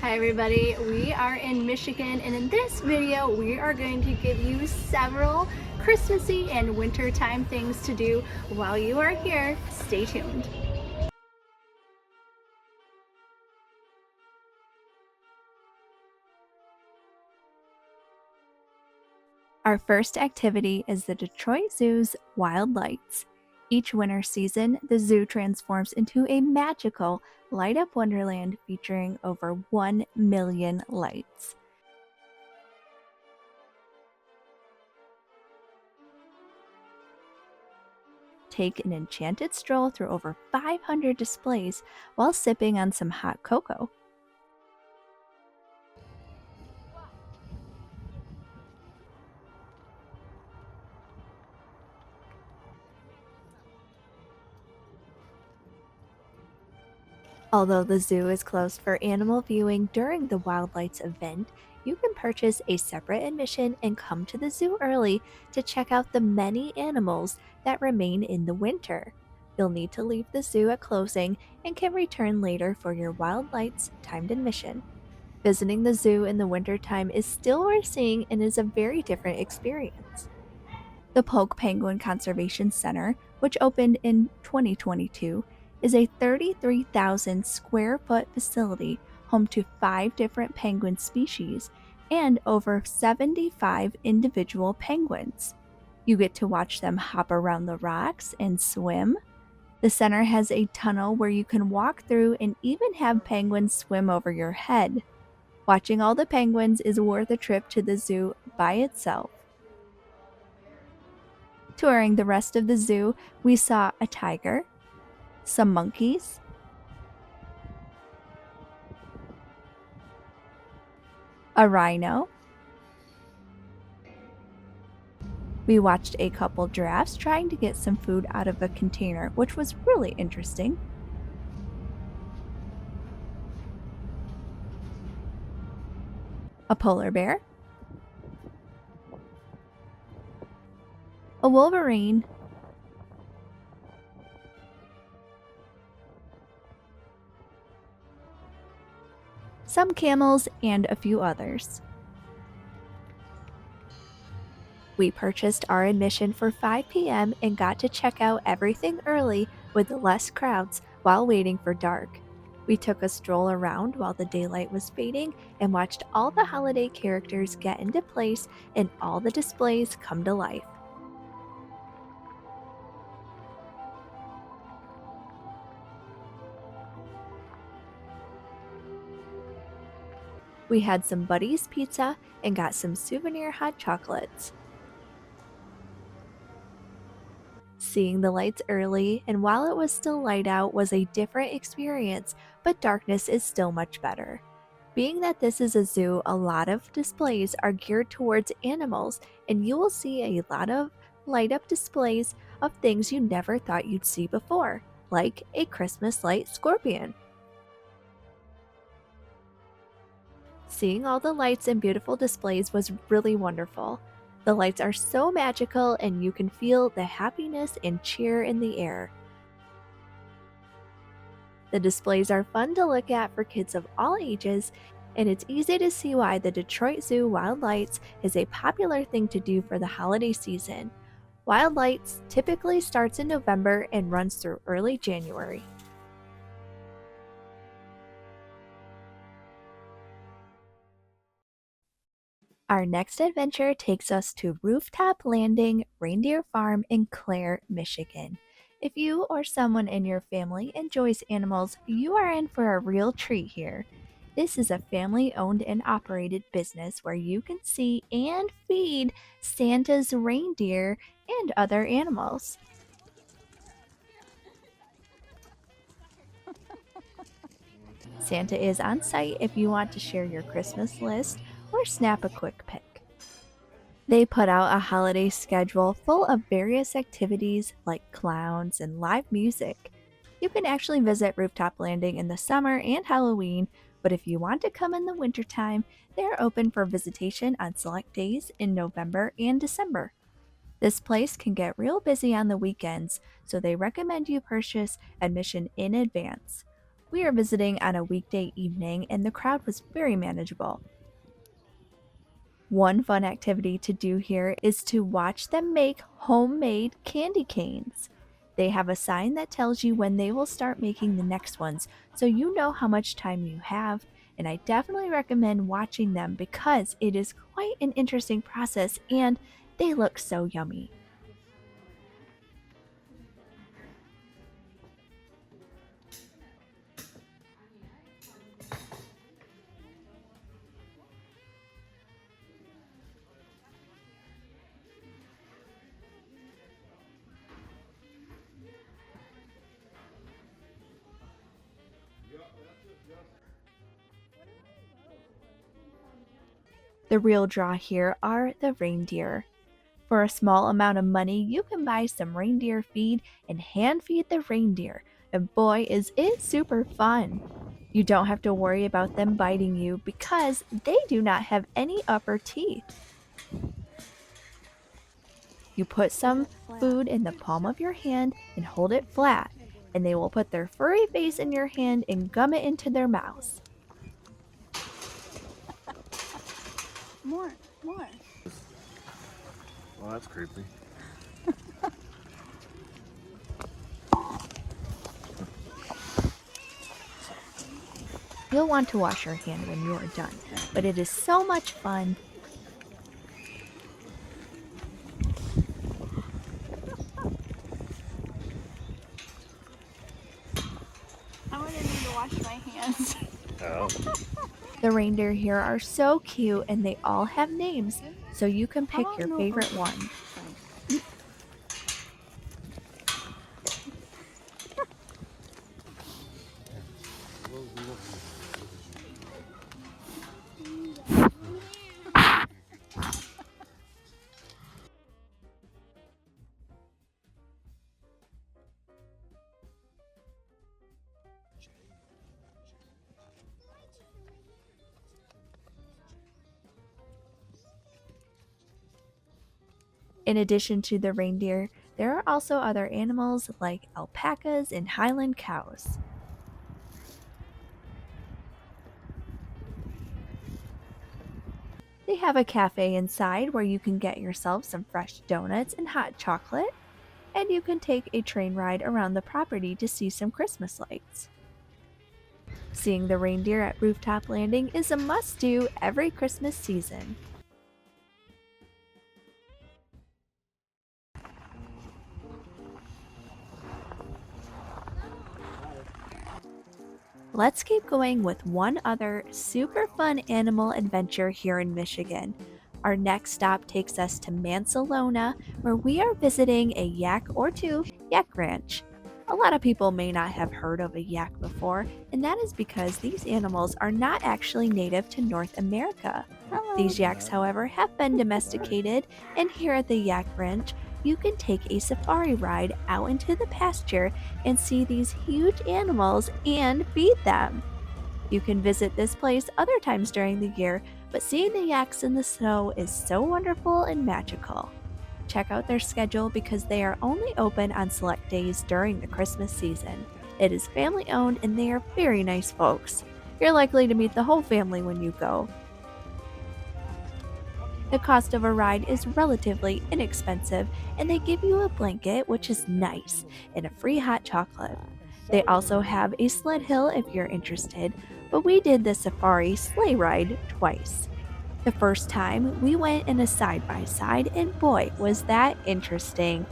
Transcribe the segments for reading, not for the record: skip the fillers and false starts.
Hi everybody, we are in Michigan and in this video we are going to give you several Christmassy and wintertime things to do while you are here. Stay tuned. Our first activity is the Detroit Zoo's Wild Lights. Each winter season, the zoo transforms into a magical light-up wonderland featuring over 1 million lights. Take an enchanted stroll through over 500 displays while sipping on some hot cocoa. Although the zoo is closed for animal viewing during the Wild Lights event, you can purchase a separate admission and come to the zoo early to check out the many animals that remain in the winter. You'll need to leave the zoo at closing and can return later for your Wild Lights timed admission. Visiting the zoo in the wintertime is still worth seeing and is a very different experience. The Polk Penguin Conservation Center, which opened in 2022, is a 33,000 square foot facility home to 5 different penguin species and over 75 individual penguins. You get to watch them hop around the rocks and swim. The center has a tunnel where you can walk through and even have penguins swim over your head. Watching all the penguins is worth a trip to the zoo by itself. Touring the rest of the zoo, we saw a tiger, some monkeys, a rhino. We watched a couple giraffes trying to get some food out of a container, which was really interesting. A polar bear, a wolverine, some camels, and a few others. We purchased our admission for 5 p.m. and got to check out everything early with less crowds while waiting for dark. We took a stroll around while the daylight was fading and watched all the holiday characters get into place and all the displays come to life. We had some Buddy's pizza and got some souvenir hot chocolates. Seeing the lights early and while it was still light out was a different experience, but darkness is still much better. Being that this is a zoo, a lot of displays are geared towards animals, and you will see a lot of light up displays of things you never thought you'd see before, like a Christmas light scorpion. Seeing all the lights and beautiful displays was really wonderful. The lights are so magical and you can feel the happiness and cheer in the air. The displays are fun to look at for kids of all ages, and it's easy to see why the Detroit Zoo Wild Lights is a popular thing to do for the holiday season. Wild Lights typically starts in November and runs through early January. Our next adventure takes us to Rooftop Landing Reindeer Farm in Clare, Michigan. If you or someone in your family enjoys animals, you are in for a real treat here. This is a family owned and operated business where you can see and feed Santa's reindeer and other animals. Santa is on site if you want to share your Christmas list or snap a quick pic. They put out a holiday schedule full of various activities like clowns and live music. You can actually visit Rooftop Landing in the summer and Halloween, but if you want to come in the wintertime, they are open for visitation on select days in November and December. This place can get real busy on the weekends, so they recommend you purchase admission in advance. We are visiting on a weekday evening and the crowd was very manageable. One fun activity to do here is to watch them make homemade candy canes. They have a sign that tells you when they will start making the next ones, so you know how much time you have. And I definitely recommend watching them because it is quite an interesting process and they look so yummy. The real draw here are the reindeer. For a small amount of money, you can buy some reindeer feed and hand feed the reindeer, and boy, is it super fun! You don't have to worry about them biting you because they do not have any upper teeth. You put some food in the palm of your hand and hold it flat, and they will put their furry face in your hand and gum it into their mouths. More. Well, that's creepy. You'll want to wash your hand when you are done, but it is so much fun. I'm gonna need to wash my hands. Oh. The reindeer here are so cute and they all have names, so you can pick your favorite one. In addition to the reindeer, there are also other animals like alpacas and Highland cows. They have a cafe inside where you can get yourself some fresh donuts and hot chocolate, and you can take a train ride around the property to see some Christmas lights. Seeing the reindeer at Rooftop Landing is a must-do every Christmas season. Let's keep going with one other super fun animal adventure here in Michigan. Our next stop takes us to Mansalona, where we are visiting a yak or two Yak Ranch. A lot of people may not have heard of a yak before, and that is because these animals are not actually native to North America. These yaks, however, have been domesticated, and here at the Yak Ranch, you can take a safari ride out into the pasture and see these huge animals and feed them. You can visit this place other times during the year, but seeing the yaks in the snow is so wonderful and magical. Check out their schedule because they are only open on select days during the Christmas season. It is family owned and they are very nice folks. You're likely to meet the whole family when you go. The cost of a ride is relatively inexpensive, and they give you a blanket, which is nice, and a free hot chocolate. They also have a sled hill if you're interested, but we did the safari sleigh ride twice. The first time, we went in a side-by-side, and boy, was that interesting.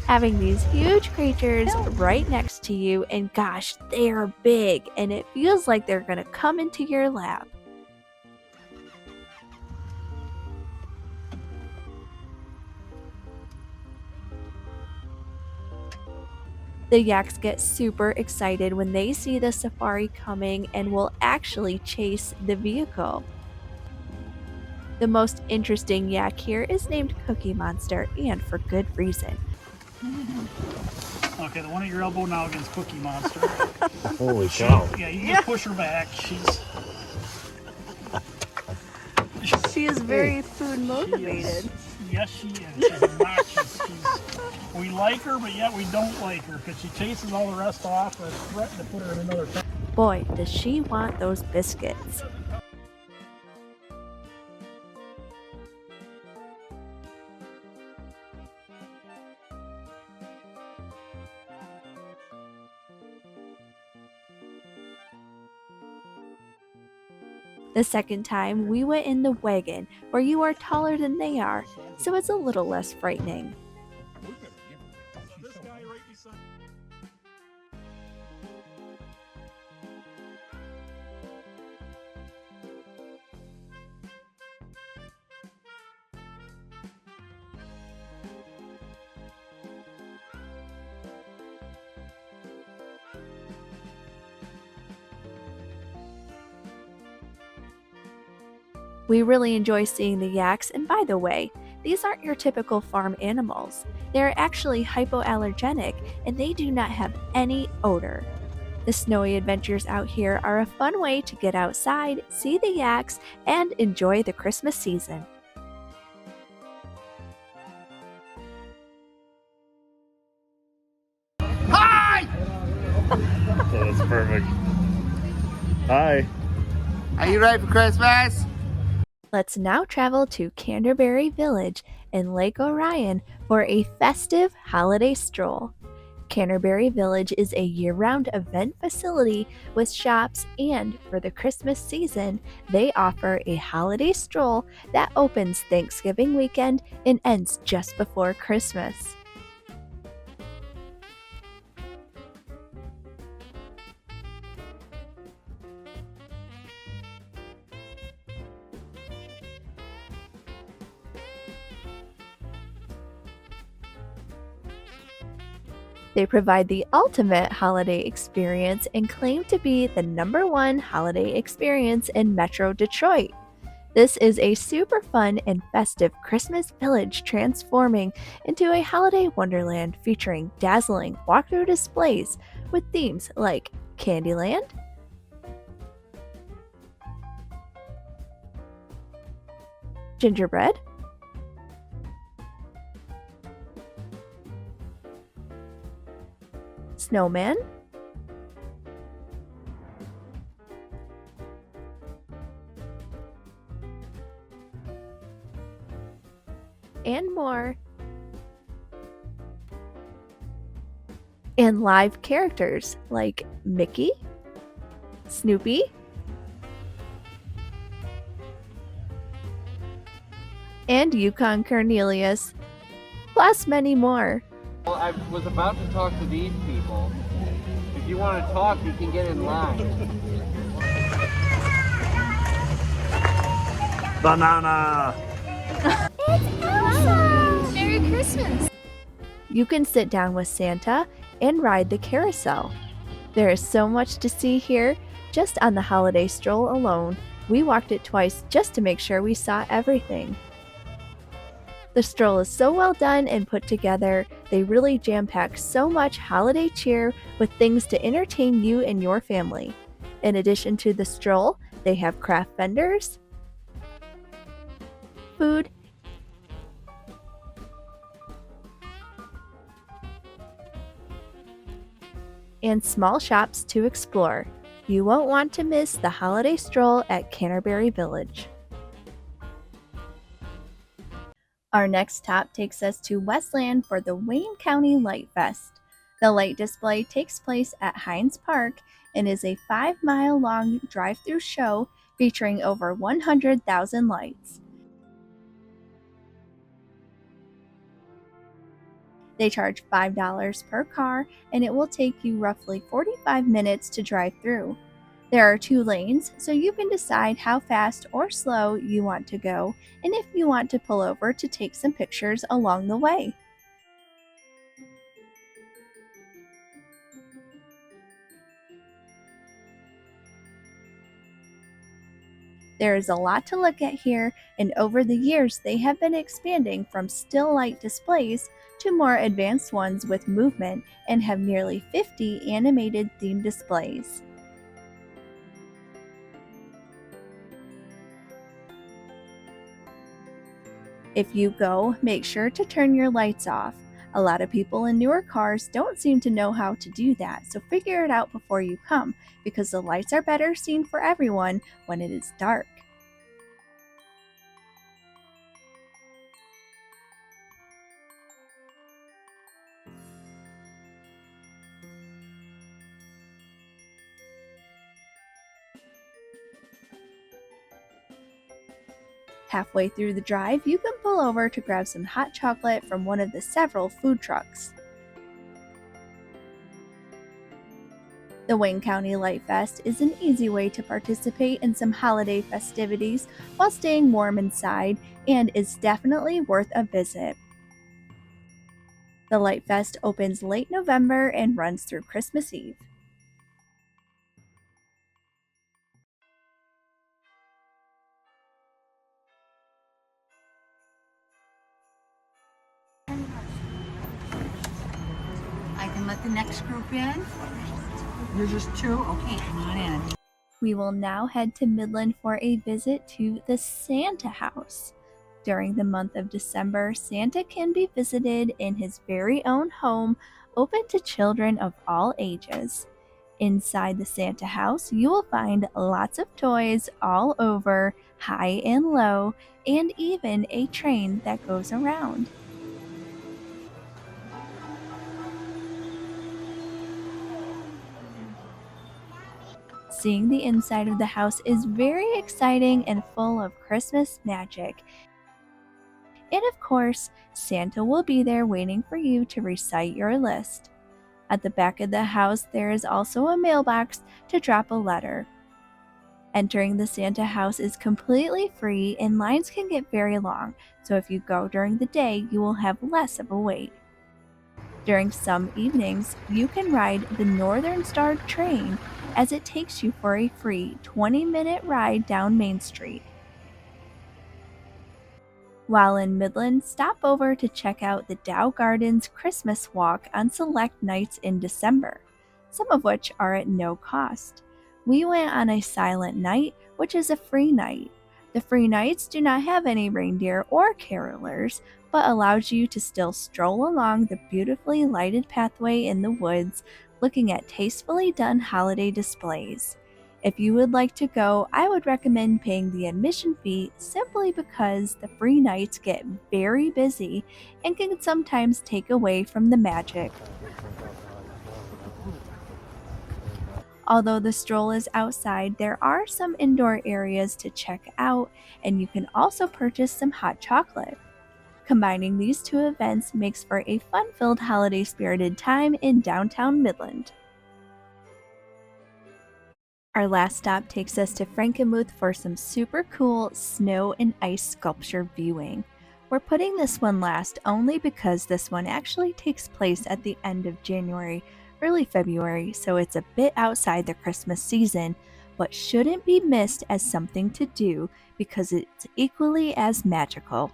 Having these huge creatures right next to you, and gosh, they are big, and it feels like they're gonna come into your lap. The yaks get super excited when they see the safari coming and will actually chase the vehicle. The most interesting yak here is named Cookie Monster, and for good reason. Okay, the one at your elbow now against Cookie Monster. Holy cow. Yeah, you just push her back. She is very food motivated. Yes, she is. She's obnoxious. We like her, but yet we don't like her because she chases all the rest off and threaten to put her in another pen. Boy, does she want those biscuits. The second time, we went in the wagon, where you are taller than they are, so it's a little less frightening. This guy right beside. We really enjoy seeing the yaks, and by the way, these aren't your typical farm animals. They're actually hypoallergenic and they do not have any odor. The snowy adventures out here are a fun way to get outside, see the yaks, and enjoy the Christmas season. Oh, that's perfect. Hi. Are you ready for Christmas? Let's now travel to Canterbury Village in Lake Orion for a festive holiday stroll. Canterbury Village is a year-round event facility with shops, and for the Christmas season, they offer a holiday stroll that opens Thanksgiving weekend and ends just before Christmas. They provide the ultimate holiday experience and claim to be the #1 holiday experience in Metro Detroit. This is a super fun and festive Christmas village transforming into a holiday wonderland featuring dazzling walkthrough displays with themes like Candyland, gingerbread, snowman, and more. And live characters like Mickey, Snoopy, and Yukon Cornelius, plus many more. Well, I was about to talk to these people. If you want to talk, you can get in line. Banana. Awesome! Merry Christmas! You can sit down with Santa and ride the carousel. There is so much to see here. Just on the holiday stroll alone, we walked it twice just to make sure we saw everything. The stroll is so well done and put together. They really jam-pack so much holiday cheer with things to entertain you and your family. In addition to the stroll, they have craft vendors, food, and small shops to explore. You won't want to miss the holiday stroll at Canterbury Village. Our next stop takes us to Westland for the Wayne County Lightfest. The light display takes place at Hines Park and is a 5-mile-long drive-through show featuring over 100,000 lights. They charge $5 per car, and it will take you roughly 45 minutes to drive through. There are 2 lanes, so you can decide how fast or slow you want to go, and if you want to pull over to take some pictures along the way. There is a lot to look at here, and over the years they have been expanding from still light displays to more advanced ones with movement and have nearly 50 animated themed displays. If you go, make sure to turn your lights off. A lot of people in newer cars don't seem to know how to do that, so figure it out before you come, because the lights are better seen for everyone when it is dark. Halfway through the drive, you can pull over to grab some hot chocolate from one of the several food trucks. The Wayne County Lightfest is an easy way to participate in some holiday festivities while staying warm inside, and is definitely worth a visit. The Lightfest opens late November and runs through Christmas Eve. I can let the next group in. You're just two? Okay, come on in. We will now head to Midland for a visit to the Santa house. During the month of December, Santa can be visited in his very own home, open to children of all ages. Inside the Santa house, you will find lots of toys all over, high and low, and even a train that goes around. Seeing the inside of the house is very exciting and full of Christmas magic. And of course, Santa will be there waiting for you to recite your list. At the back of the house, there is also a mailbox to drop a letter. Entering the Santa house is completely free, and lines can get very long, so if you go during the day, you will have less of a wait. During some evenings, you can ride the Northern Star train, as it takes you for a free 20-minute ride down Main Street. While in Midland, stop over to check out the Dow Gardens Christmas Walk on select nights in December, some of which are at no cost. We went on a silent night, which is a free night. The free nights do not have any reindeer or carolers, but allows you to still stroll along the beautifully lighted pathway in the woods, looking at tastefully done holiday displays. If you would like to go, I would recommend paying the admission fee, simply because the free nights get very busy and can sometimes take away from the magic. Although the stroll is outside, there are some indoor areas to check out, and you can also purchase some hot chocolate. Combining these two events makes for a fun-filled holiday-spirited time in downtown Midland. Our last stop takes us to Frankenmuth for some super cool snow and ice sculpture viewing. We're putting this one last only because this one actually takes place at the end of January, early February, so it's a bit outside the Christmas season, but shouldn't be missed as something to do because it's equally as magical.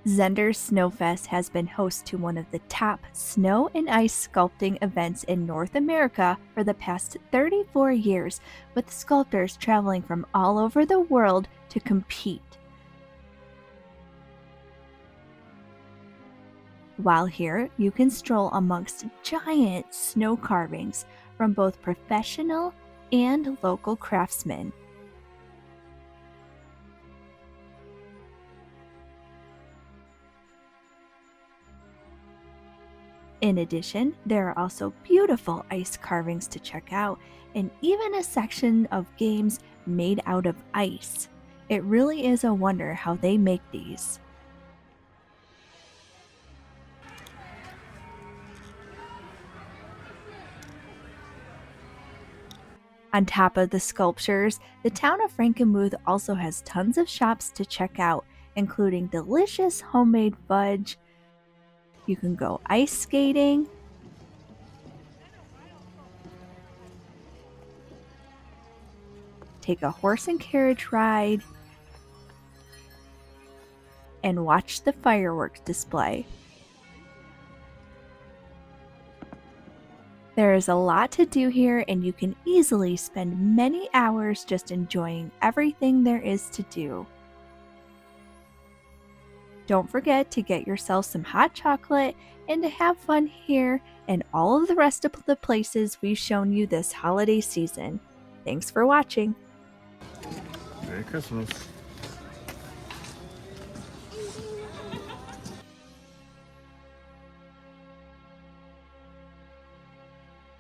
Zhender's Snowfest has been host to one of the top snow and ice sculpting events in North America for the past 34 years, with sculptors traveling from all over the world to compete. While here, you can stroll amongst giant snow carvings from both professional and local craftsmen. In addition, there are also beautiful ice carvings to check out, and even a section of games made out of ice. It really is a wonder how they make these. On top of the sculptures, the town of Frankenmuth also has tons of shops to check out, including delicious homemade fudge. You can go ice skating, take a horse and carriage ride, and watch the fireworks display. There is a lot to do here, and you can easily spend many hours just enjoying everything there is to do. Don't forget to get yourself some hot chocolate and to have fun here and all of the rest of the places we've shown you this holiday season. Thanks for watching. Merry Christmas.